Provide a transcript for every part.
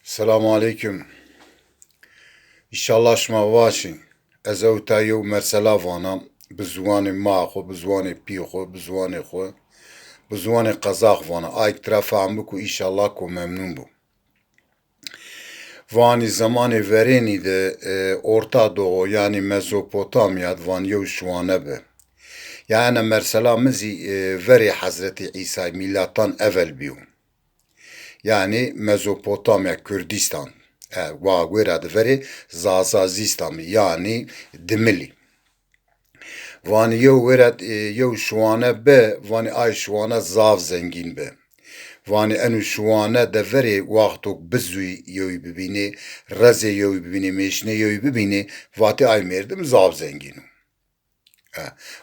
Selamu aleyküm. İnşallah şma vaşin. Ez ew ta yew mersela vanam. Bi ziwanê ma xwe, bi ziwanê pî xwe, bi ziwanê xwe, bi ziwanê qeza xwe vana. Ayek tirafa em biku inşallah ku memnûn bû. Vanî zamanê verênî de Orta Doğu yani Mezopotamya van yew şiwane be. Yani mersela min zî verê Hezretî İsa'yê milattan evvel bîyo. Yani Mezopotamya, Kürdistan. Wa wêra diverê Zazazîstan yani Dimilî. Vanî yew wêra yew şiwane be, vanî ay şiwane zav zengîn be. Vanî enû şiwane deverê waxtok bizûyî yewî bibînê, rezê yewî bibînê, mêşinê yewî bibînê, vatê ay mêrdim zav zengîn û.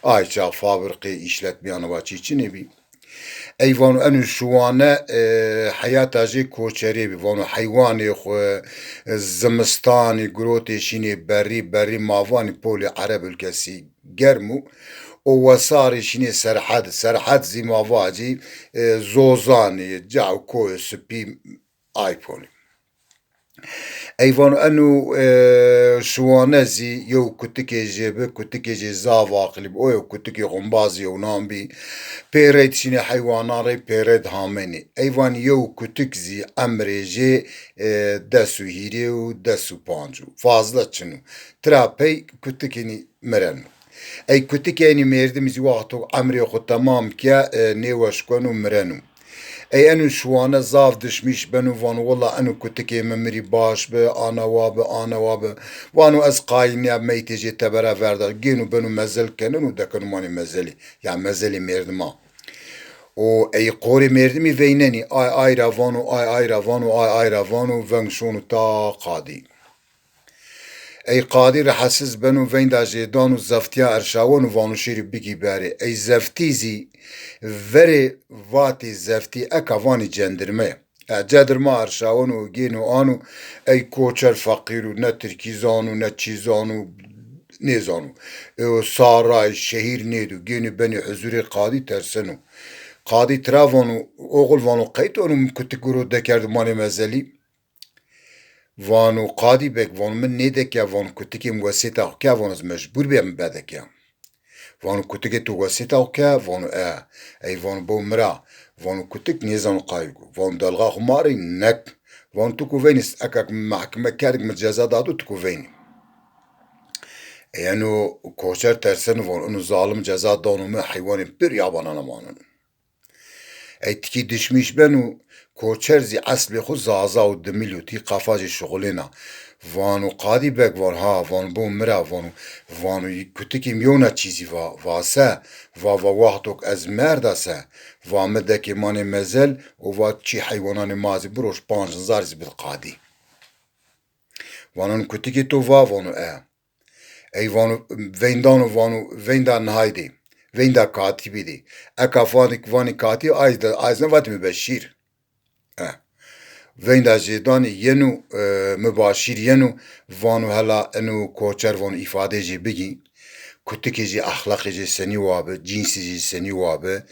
Ay çav fabrikê îşletmeyana wa çîçinê bî. Eyvan enû şiwane heyata jê koçerî bî. Vano heywanê xwe, zimistanê girotê şînê berî mavanê polê Ereb ülkesî germ û o wesarê şînê serhed. Serhed zî mava cî zozanê, caw koyê spî ay polê. Eyvan enû şiwane zî yew kutikê jê bi, kutikê jê zav aqilî bi. O yew kutikê xumbazî ewnan bî. Pêrê tişînê heywanan rê pêrê dihamenê. Eyvan yew kutik zî emrê jê des û hîrê û des û panc û. Fazla çin û. Tira pey kutikînî miren û. Ey kutikênî mêrdim zî waxtok emrê xwe temam ke nê weşkwen û miren û. Ey enû şiwane zav dişmîş ben û vano wela enû kutikê min mirî baş bi, ana wa bi, ana wa bi. Vano ez qayîniya meytê jê te beraber da gên û ben û mezel kenin û dekin wanê mezelê. Yani mezelê mêrdima. O ey qorê mêrdimî veynenî ay ayra vano, ay ayra vano, ay ayra vano, veng şonu ta qadî. Ey qadî rehesiz ben û venda jê dan û zeftiya erşawan û vano şêrî bigî berê. Ey zeftî zî verê vatê zeftî eka vanî cendirme ye. Cedirma erşawan û gên û an û ey koçer feqîr û ne tirkî zan û ne çî zan û nêzan û. Saray, şehîr nêd û gên û benê huzurê qadî tersin û. Qadî tira vano oğul vano qeyt onum kutik guro dekerdim wanê mezelî. Vano qadî bek vano min nêdeke vano kutikê min wesêta xwe ke vano ez mecbûr bê min vedeke. Vano kutikê tu wesêta xwe ke vano ey vano bo mira. Vano kutik nêzan qayî got. Vano delxa xwe marî nek. Vano tu ku veynî ekek mehkeme kedik min ceza dadû tu ku veynî. Ey enû koçer tersin vano enû zalim ceza dan û min heywanê pir yabanana manin. Ey tikî dişmîş ben û koçer zî eslê xwe zaza û dimîl û tî qefa jê şixulêna. Vano qadî bek vano ha vano bo mira vano kutikê min yew ne çîzî vase va waxtok ez merda se va me dekê manê mezel û va çî heywananê ma zî bi roj 5000 zî bil qadî. Vanon kutikê to vano ey vano vendan û vano venda nihaydê. Venda katibî dê. Eka vanê katî ayz ne vatî mübeşşîr. Venda jê danî yenû mübaşîr yenû vano hela enû koçer vano îfadê jê bigî. Kutikê jê exlaqê jê senî wabe, cînsê jê senî wabe,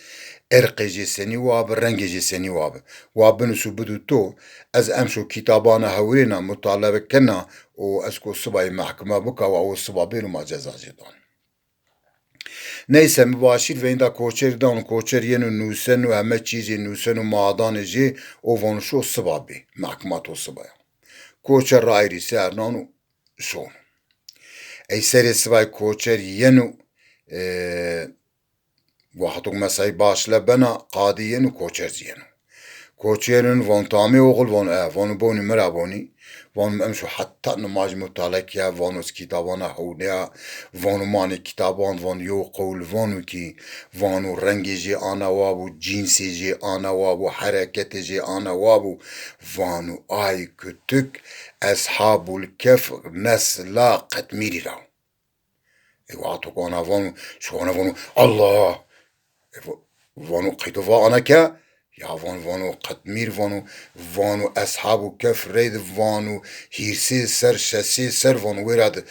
erqê jê senî wabe, rengê jê senî wabe. Wa binûsû bidû to ez emşo kîtabana hewrêna mutalebe kena û ez ku sibayê mehkeme bika û ew siba bêrû ma ceza jê dan. Neyse mübaşîr venda koçerî dan û koçer yenû nûsen û heme çîzê nûsen û madanê jê û vano şo siba bê. Mehkema to sibaya. Koçer raerî sernan û şon. Ey serê sibayê koçer yenû waxtok mesayî baş le bena qadî yenû koçer zî yenû. Koçerên vano tamê oğul vano bonî mira bonî. Vano emşo heta nimaj mutaleke vano ez kîtabana hewneya vano manê kîtaban vano yew qewl vano kî vano rengê jê ana wa bû, cînsê jê ana wa bû, hereketê jê ana wa bû. Vano ay kutik Eshabul Kehf nesla qetmîrî ra. Ey waxtok ana vano şiwane vano Allah vano qeyto va aneke ya vano qetmîr vano Eshabul Kehf rê di vano hîrsê ser şesê ser vano wêra di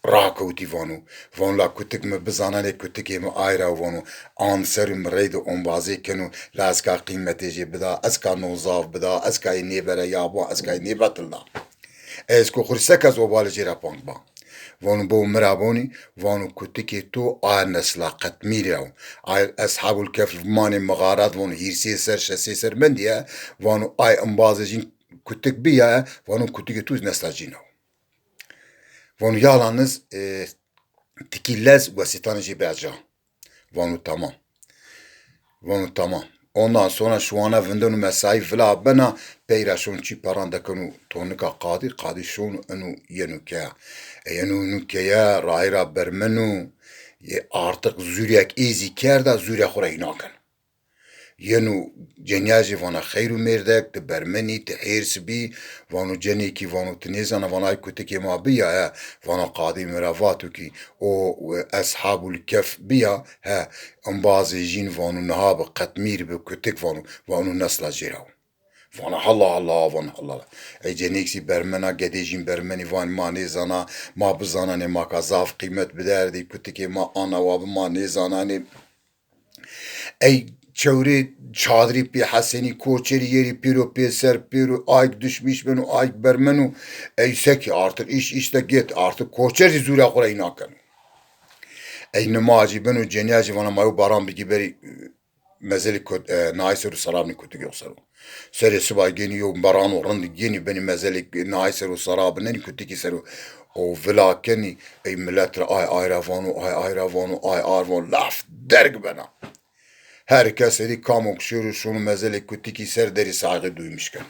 راکوتی وانو لا کتک me bizanane kutikê me ayra vanu an serum rêd on bazê kenu la ez ka qîmetê jê bida ez ka nozav bida ez ka nêbere yabo ez ka nêbetilla ez ku xursek ez obale jê ra pang ba vanu bo miraboni vanu kutikê to a nesla qetmîre ay eshabul kef manê mağarat vanu hirsê ser şesê ser min diye vanu ay ambazê jîn kutik biye vanu kutikê tu nesla jîna vanu yalanız tikillez vesitanı jî beca vanu tamam vanu tamam ondan sonra şu ana vindonu mesai vila bena peyra şun çi paran dekenu tonika qadi şun enu yenuke yenuke raira bermenu artık zürek izi kerda zürek xora inaken yenu cenyaji vana xeyru merdek de bermeni te hirsi vanu ceni ki vanu tinezana vana kuteki ma biya vana qadi meravatu ki o ashabul kef biya ha ambazi jin vanu nahab qatmir be kutek vanu nasla jirav vana Allah vana Allah ey ceneksi bermena gedejin bermeni van ma nezana ma bizana ne makazaf kıymet biderdi kuteki ma ana wa ma nezana ne ey çevre çadri pi haseni koçeri yeri piro peser piro ay düşmüş benu ay bermenu ey seki artık iş işte git artık koçeri zura kora inakan ey nemaci benu cenyaci vana mayu baran bir giberi mezeli kod naiseru salamni kutu göksero seri subay geni yo baran orandi geni beni mezeli naiseru sarab neni kutu ki seru o velakeni ey milletre ay ayravanu ay arvon laf derg bana herkes eli kamok şunu mezele kutiki serderi saygı duymuşken.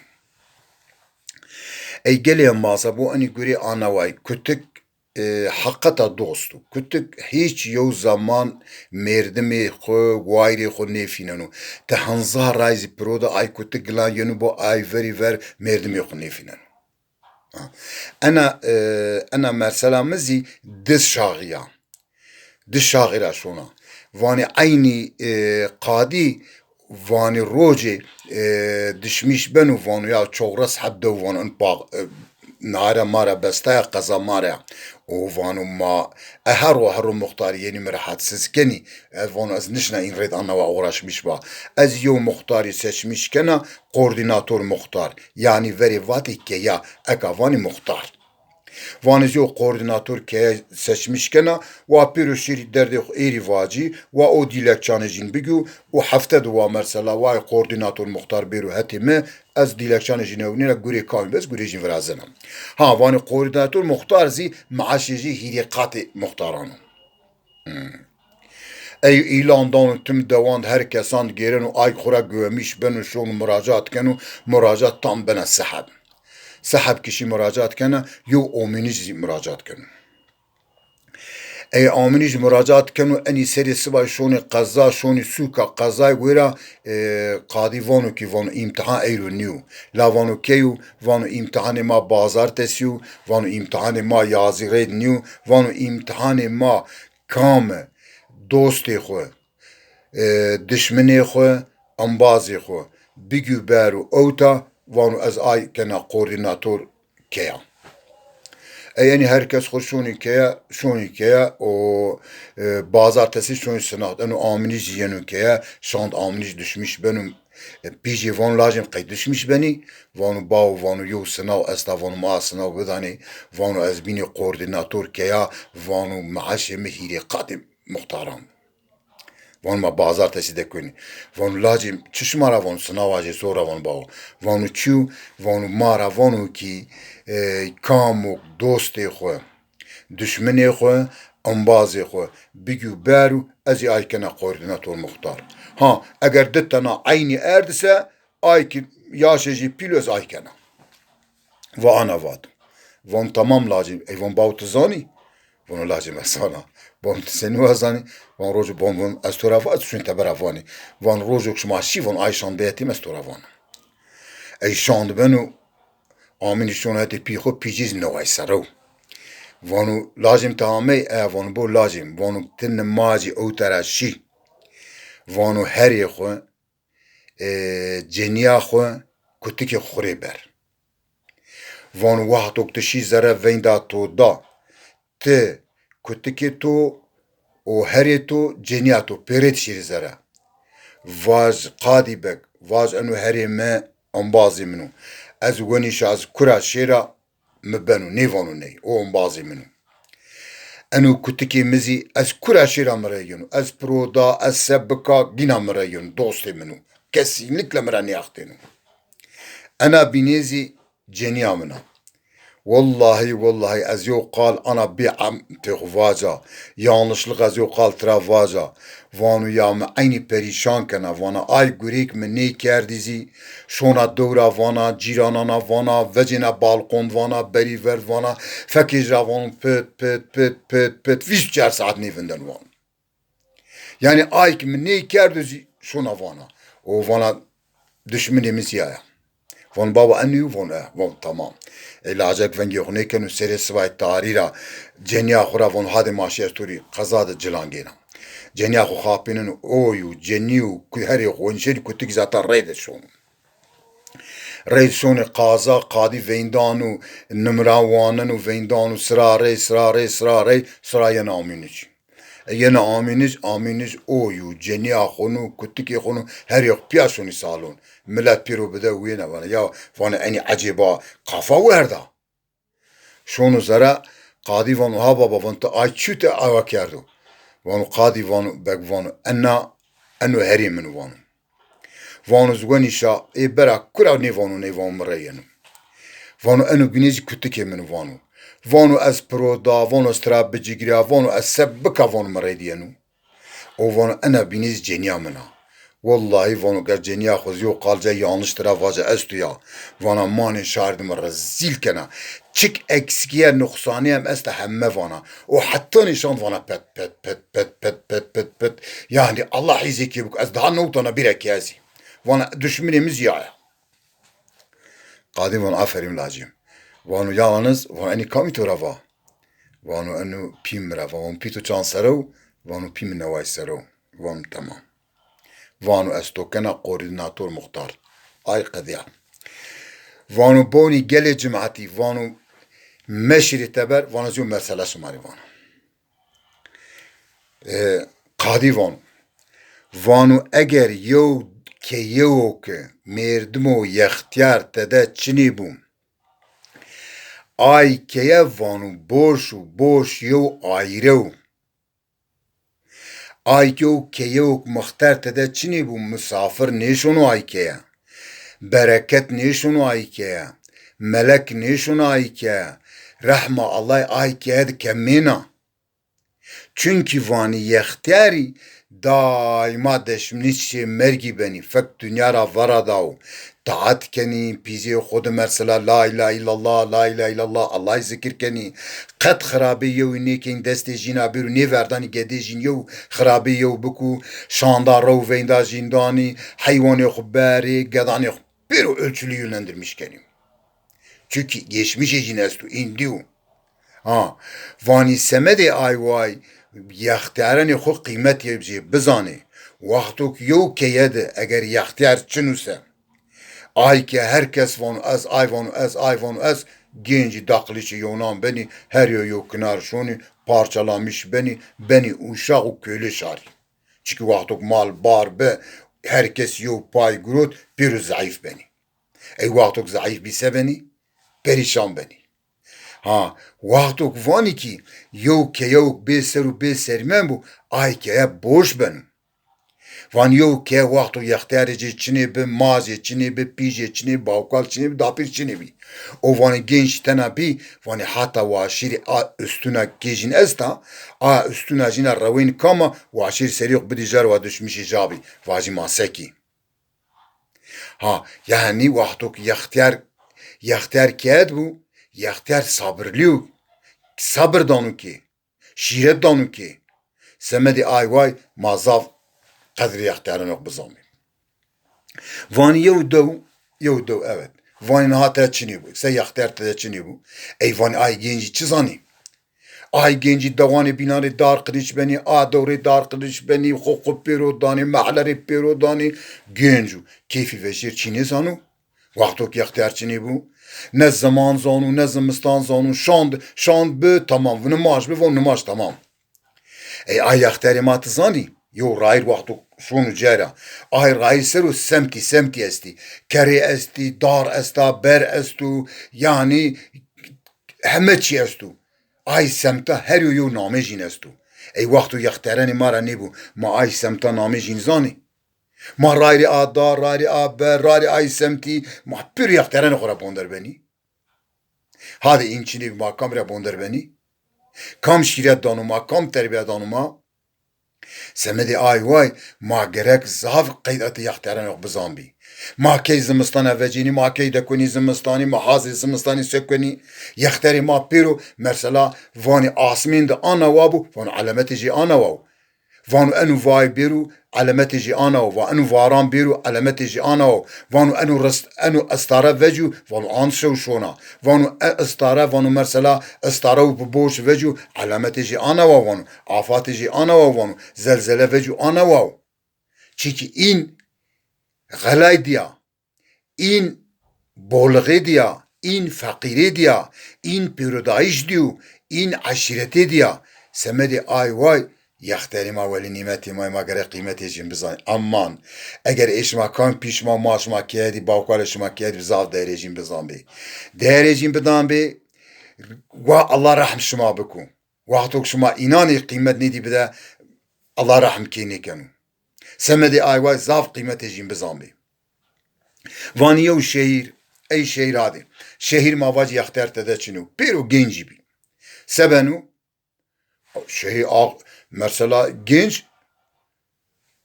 Ey geliyen masa bu ani göre anavay kutik hakikata dostu. Kutik hiç yo zaman merdimi xo gayri xo nefinanu. Te hanza raizi proda ay kutik lan yenu bu ay veri ver merdimi xo nefinanu. Ana mesela mizi diz şağıya. Diz şağıra şuna. Vani aynı qadi vani roje düşmüş benu vanu ya çoğras habde vanu bağ nara mara besta qaza mara o vanu ma heru muhtar yeni merahatsiz keni vanu az nişna in red anna va uğraşmış ba az yo muhtari seçmiş kena koordinatör muhtar yani veri vati ki ya ekavani muhtar Vanizyo koordinatör ke seçmişkena ve pürüşir derdi eri vaci ve o dilekçanı jin bigü o hafta duva mesela ve koordinatör muhtar beru hatime az dilekçanı jin evnine göre kavim bez göre jin vrazanam. Ha vani koordinatör muhtar zi maaşıcı hirikati muhtaranı. Ey ilandan tüm devan herkesan geren o ay khura gömüş benu şun müracaat kenu müracaat tam bena sahab. Sahab kişi müracaat kena yo ominiz müracaat kenu. Ey ominiz müracaat kenu eni serisi var şoni qaza şoni suka qazay güra qadi vanu ki vanu imtihan eyluniu. La vanu keyu vanu imtihan ma bazar tesiu vanu imtihan ma yazired niu vanu imtihan ma kame dosti xo düşmeni xo ambazı xo bigü beru outa vanu az ay kena koordinatör keya. Yani herkes hoşunu keya o bazartesi şunu sınavda onu aminiz yenu keya şant aminiz düşmüş benim piji van lazım kay düşmüş beni vanu bav vanu yo sınav esta vanu ma sınav bedani vanu az bini koordinatör keya vanu maaşı mihiri kadim muhtaram. Van ma bazartesi de kuni. Van lazım çişmara van sınavacı sonra van bav. Vanu çu vanu mara vanu ki kamu dosti xo. Düşmeni xo ambazı xo. Bigü beru ezi aykena koordinatör muhtar. Ha eğer dittana aynı erdise ayki yaşıcı pilöz aykena. Va ana vad. Van tamam lazım. Van bav tızani. Vanu lazım sana. Van senu azani. Van rojo van astorava sun tabaravani. Van rojo kşmaşi van ayşan betim astoravan. Ey şand benu amin şonati piho pijiz no aysaro. Vanu lazım tamamı vanu bu lazım. Vanu tin maji outarashi. Vanu her yexo ceniya xo kutiki xuriber. Vanu wahtok tşi zara venda to da te kutikê to û herê to ceniya to pêrê dişîrî zere. Vaj qadî bek, vaj eno herê me ambazê min û ez wenîşa ez kura şêra me beno nêvano ney o ambazê min û eno kutikê mizî ez kura şêra me re yeno ez piroda ez sebika gîna me re yeno dostê min û kesînlikle me re neaxtêno ena bînêzî ceniya min a Vallahi ez yo qal ana bi'am têxuvaca yanlışlık ez yo qal travaca vanu ya me aynı perişan kena vana ay gurek me ney kerdizî şona dewra vana cîranana vana vecine balkon vana beriver vana fekêja van pıt vîst çar saat nêvinden van yani ay ki me ney kerdizî şona vana o vana düşmanımız ya Von baba annu von tamam. Elacak vengi huneken u seri svay tarira cenya khura von hade maşiya turi qaza da cilangena. Cenya khu khapinin oyu cenniu ku her khonşeri kutik zaten reyde şon. Reysone qaza qadi veindanu numrawananu veindanu srare sıraya aminic. Yine aminic oyu cenya khonu kutik khonu her yok piyasoni salon. Millet piro bide wiyene bana ya vana eni acaba kafa verda. Şonu zara qadi vanu ha baba vanta ay çüte avak yardu. Vanu qadi vanu bek vanu enu herimin vanu. Vanu zwenişa bera kura ne vanu mreyenu. Vanu enu günezi kütike min vanu. Vanu ez proda, vanu strab bicigira, vanu ez sebbika vanu mreydiyenu. O vanu ena biniz cenya mina. Vallahi vanu ger cenya xuziyo qalca yanlış vaca estuya. Vana mani şardım rezil kena. Çık eksikiye noksaniyem este hemme vana. O hatta nişan vana pet. Yani Allah izeki buk. Ez daha notana bir ekyazi. Vana düşmanımız ya. Qadim vana aferin lacim. Vanu yalnız vana eni kamitora va. Vanu enu pimra va. Vanu pito çan serov. Vanu pim nevay serov. Vanu tamam. Vanu estokena koordinatör muhtar. Ay qadiya. Vanu boni gele cemaati. Vanu meşri teber. Vanu ziyo mesele sumari vanu. Qadi vanu. Vanu eğer yew ke merdimo yehtiyar tede çini bum. Ay keye vanu boş yew ayrev. Ay keyew muhtar tede çini bum misafir neşonu ay keye. Bereket neşonu ay keye. Melek neşonu ay keye. Rahma Allah ay keye kemina. Çünkü vani yehtiyari daima deşmniçi mergi beni fek dünyara varadav taat keni pizi khud mersela la ilahe illallah Allah zikir keni qat kharabi yew nekin deste jina bir ne verdani gedejin yew kharabi yew buku şanda rovenda jindani hayvani xubari gadani bir ölçülü yönlendirmiş keni çünkü geçmiş jinestu indiu ha vani semede ayvay yaxtiyarani xo qiymet yebji bizani vaqtuk yo keyede eğer yaxtiyar çınuse ay ki herkes vanu az genci dakliçi yonan beni her yo kınar şunu parçalamış beni uşak u köylü şari çünkü vaqtuk mal bar be herkes yo pay grut bir zayıf beni vaqtuk zayıf bise beni perişan beni ha vaqtuk vani ki yok be sermen bu ay ke boş benim van yok ke vaqtuk yaxtiyarıcı çini be mazi çini be pije çini bavkal çini be dapir çini bi o vani genç tenabi vani hata vaşiri üstüne gejin esta üstüne jina ravin kama vaşir seriq bidijar va düşmüş icabi vaji maseki ha yani vaqtuk yaxtiyar ked bu yaxtiyar sabırlıyor. Sabır danu ki. Şiret danu ki. Semedi ayvay mazav kadri yaxtiyarın yok bizami. Vani yev dev evet. Vani nahataya çini bu. Se yaxtiyar tada çini bu. Vani ay genci çizani. Ay genci davani binari dar kılıç beni. Dövri dar kılıç beni. Xoku pero dani. Mahleri pero dani. Gencu. Keyfi veşir çini zanu. Vaktok yekterçini bu. Ne zaman zonu, ne zimistan zonu, şand be tamam. Ve nemaş be, ve nemaş tamam. Ay yekteri matı zani. Yo rayr vaktok şunu cera. Ay rayr seru semti esti. Kere esti, dar esta, ber estu. Yani همه چی استو آی سمتا هر یو نامه جین استو ای وقتو یخترانی مارا نیبو ما آی سمتا نامه جین زانی ما رایری آدار رایری آبر رایری آی سمتی ما پیر یخترانی خورا بوندر بنی هاده این چینی ما کام را بوندر بنی کام شیرت دانو ما کام تربیه دانو ما سمدی آی وای ما گرک زاف قیدت یخترانی بزان بی ما کی زمستان اوجینی ما کی دکنی زمستانی ما حاضر زمستانی سکنی یختری ما پیرو مثلا وانی آسمین ده آنا وابو وانو علامت جی آنا وابو وانو انو وای بیرو علامت جی آنا وابو وانو واران بیرو علامت جی آنا وابو وانو انو استاره وجو وانو آن شونا وانو استاره وانو مثلا استاره و بوش وجو علامت جی آنا وابو وانو آفات جی آنا وابو وانو زلزله وجو آنا وابو چیکی این غلای دیا این بولغی دیا این فقیری دیا این پیرودایش دیو این عشیرتی دیا سمدی آی وای یختری ما ولی نیمتی ما گره قیمتی جیم بزنی امان اگر اشما کان پیش ما ماش ما کیدی باوکار شما کیدی بزاف دایره جیم بزن بی دایره جیم بدان بی و الله رحم شما بکن وقتوک شما اینانی قیمت نیدی بده الله رحم کینی کنو سمدی آی وای زاف قیمتی جیم بزن بی وانیه و şehir ey şehir hadi şehir mavac yakhter tedeçinu pero genci bi sebenu şehir mesela genç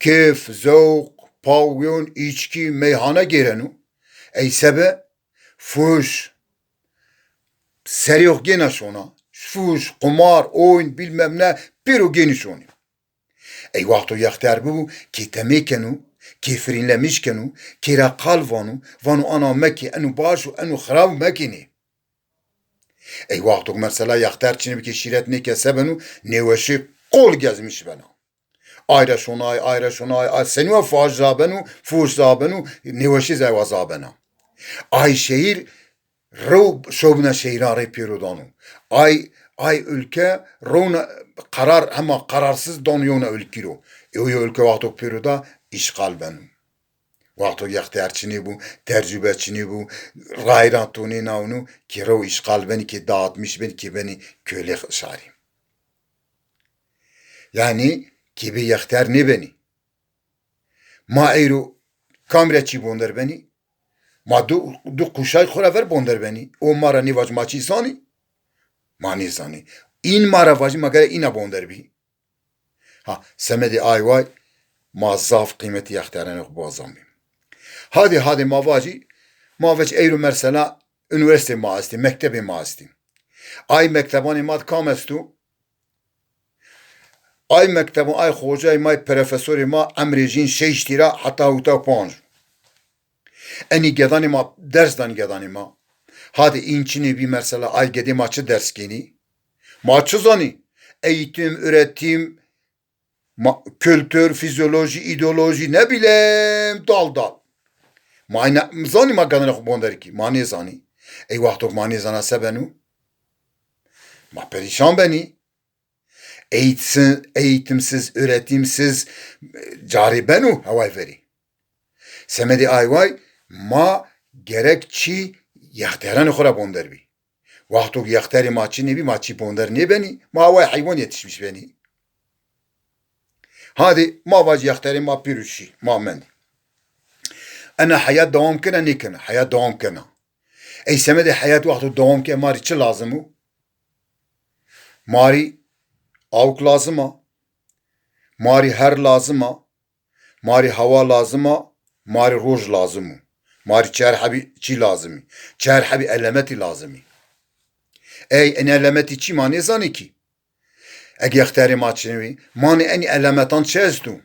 keyf zevk pavyon içki meyhane gerenu ey sebe fuş seriyoh gene şona fuş kumar oyun bilmem ne pero geniş onu ey vaktu yakhter bu ki temekenu كيفرينلمش كانوا كي راقال فانو انا مكي انو باش وانو خراب مكيني اي وقتك مثلا يختار چني بكي شيرت نيكا سبنو نيوشي قول جزمش بنا ايرا شوناي سنوا فاج زابنو فوش زابنو نيوشي زاوا زابنا اي şehir رو شوبنا şehirare pirodanu ay ülke rona karar ama kararsız donuyorna ülkiro o ülke vaktok piroda işgal benim. Vakto yahtiyarçini bu, tecrübeçini bu, gayrantuni navnu ki ro işgal beni ki dağıtmış beni ki beni köle şarayım. Yani ki bir yahtiyar ne beni? Ma eyru kamreçi bonder beni. Ma du kuşay khuraver bonder beni. O mara nivaj maçı sani. Mani sani. İn mara vajı magare ina bonder bi. Ha semedi ay vay ما زاف قيمتي يختارن بوازم بيم هادي ما وجه ايرو مرسلا üniversite ما استي مكتبي ما استي اي مكتباني ماد كام استو اي مكتبو اي خوجاي ماي بروفيسوري ما امريجين شيشتيرا حتى وتا بونج اني گداني ما درس دان گداني ما هادي inçini bir mesela ay gedi maçı ders geni maçı zani eğitim üretim kültür, fizyoloji, ideoloji ne bileyim dal. Mane zani ma ganı bonder ki mane zani. Ey vaktok mane zana sebenu. Ma perişan beni. Eğitimsiz, üretimsiz cari benu havay veri. Semedi ayvay ma gerekçi yahteran khora bonder bi. Vaktok yahteri maçı ne bi maçı bonder ne beni. Ma havay hayvan yetişmiş beni. هذه ما واجي يختاري ما بيروشي ما مني انا حياة دوام كنا نيكنا حياة دوام كنا اي سمدي حياة وقت دوام كنا ماري چه لازمو ماري اوك لازمه ماري هر لازمه ماري هوا لازمه ماري روج لازمو ماري چهر حبي چي لازمي چهر حبي علامتي لازمي اي ان علامتي چي ماني زاني كي اگه اختیاری ما چنوی مانی انی علامتان چه استو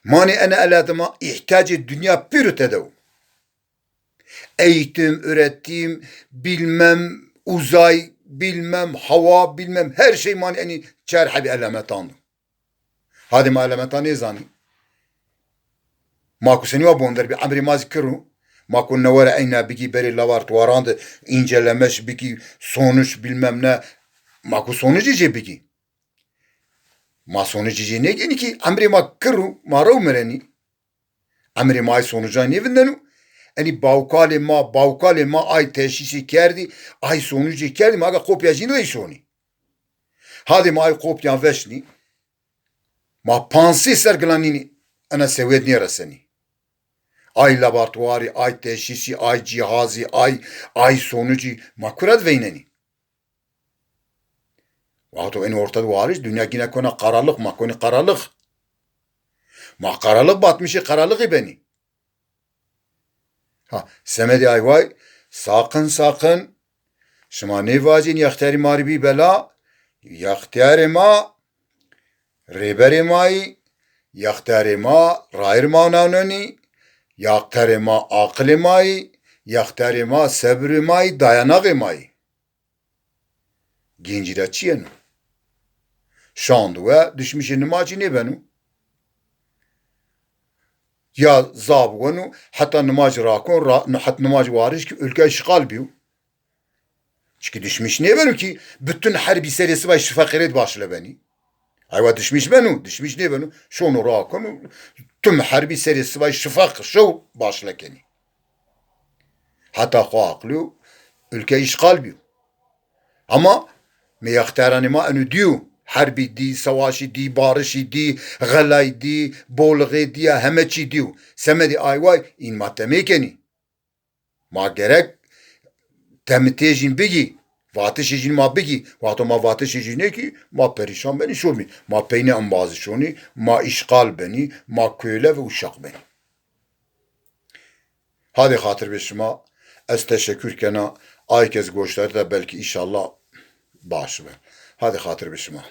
مانی انی علامتما ihtiyaç dünya pürüte de eğitim üretim bilmem uzay bilmem hava bilmem her şey mani eni çerha bir alametan hadi ma alametan ne zani ma kuseni wa bonder bir amri ma zikru Ma ku ne vere eyna biki beri laboratuvaranda incelemiş biki sonuç bilmem ne. Ma ku sonucu biki. Ma sonucu ne geni ki emri ma kırru ma rav mereni. Emri ma sonuca ne vindenu? Eni bavkale ma ay teşhisi kerdi, ay sonucu kerdi ma aga kopyacını da işoni. Hadi ma ay kopyan veşni. Ma pansi sergilanini ana sevedni araseni. Ay laboratuvari, ay teşhisi, ay cihazi, ay sonucu ma kurad veyneni. Vato en ortada varış dünya yine kona karalık ma koni karalık. Ma karalık batmışı karalık beni. Ha semedi ayvay sakın şuma ne vacin yahteri maribi bela yahteri ma reberi mai yahteri ma rair ma nanoni yahteri ma akli mai yahteri ma sabri mai dayanagi mai gencide çiyenu şandu ve düşmüşün maçı ne benim ya zabgonu hatta namaz rakon hatta namaz varış ki ülke işgal biyo. Çünkü düşmüş ne benim ki bütün harbi serisi ve şifakiret başla beni. Ayva düşmüş benim, düşmüş ne benim? Şunu rakon tüm harbi serisi ve şifak şu başla keni. Hatta kuaklı ülke işgal biyo. Ama meyaktarani ma enu diyor. Harbi di, savaşı di, barışı di, galay di, bolğe di, hemeçi diyor. Semedi ayvay in mateme keni. Ma gerek temitejin bigi. Vatışıcın ma bigi. Vato ma vatışıcın ne ki? Ma perişan beni şomi. Ma peyni ambazı şoni. Ma işgal beni. Ma köyle ve uşak beni. Hadi hatır beşima. Ez teşekkür kena. Ay kez goşları da belki inşallah bağışı ver. Hadi hatır beşima.